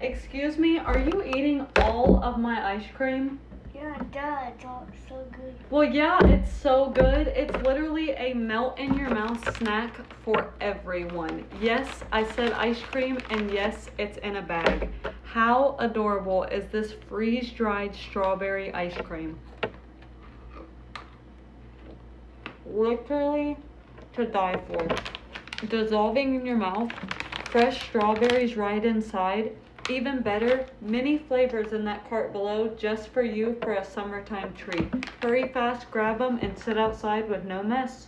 Excuse me, are you eating all of my ice cream? Yeah, duh, it's all so good. Well, yeah, it's so good. It's literally a melt in your mouth snack for everyone. Yes, I said ice cream, and yes, it's in a bag. How adorable is this freeze-dried strawberry ice cream? Literally to die for. Dissolving in your mouth, fresh strawberries right inside. Even better, many flavors in that cart below just for you for a summertime treat. Hurry fast, grab them, and sit outside with no mess.